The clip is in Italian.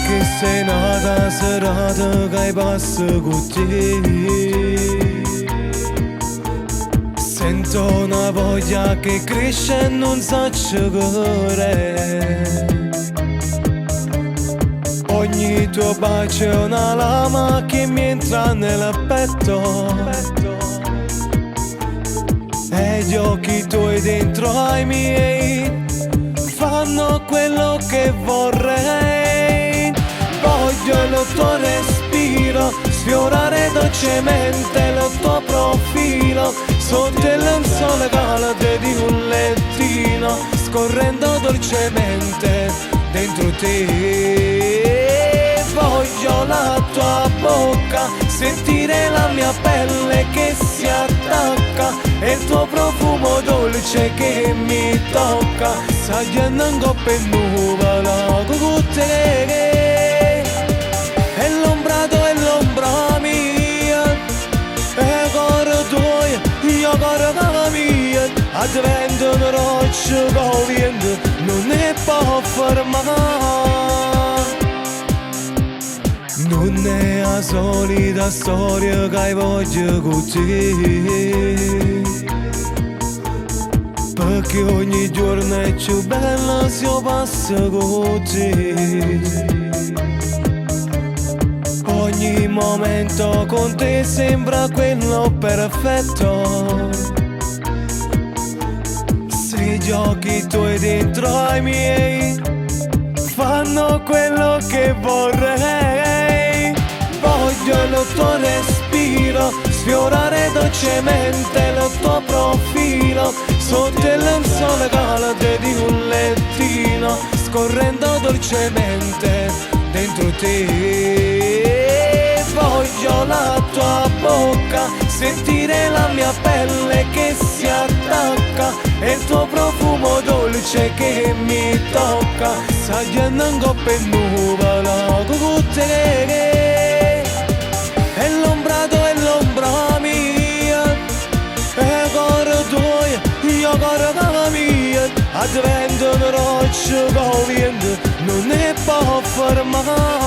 che sei nata serata che hai passato con te. Sento una voglia che cresce e non sa giocare. Ogni tuo bacio è una lama che mi entra nel petto. E gli occhi tuoi dentro ai miei fanno quello che vorrei. Voglio il tuo respiro, sfiorare dolcemente il tuo profilo, sotto il sole caldo di un lettino, scorrendo dolcemente dentro te. Voglio la tua bocca, sentire la mia pelle che si attacca, e il tuo profumo dolce che mi tocca. Sagliando in coppa e nuvola con te. E l'ombra tua è l'ombra mia, e cuore tuo, io cuore mia. Advento una roccia con vento, non ne può fermare. Non è la solita storia che hai voglia con te, perché ogni giorno è più bella se io passo con te. Ogni momento con te sembra quello perfetto. Se gli occhi tuoi dentro ai miei fanno quello che vorrei. Voglio il tuo respiro, sfiorare dolcemente il tuo profilo, sotto il sole caldo di un lettino, scorrendo dolcemente dentro te. Voglio la tua bocca, sentire la mia pelle che si attacca, e il tuo profumo dolce che mi tocca. Sagliando in coppa e nuvola con te. E l'ombra tua è l'ombra mia, e cuore tuo, io cuore mia. Advento una roccia con vento, non ne può fermare.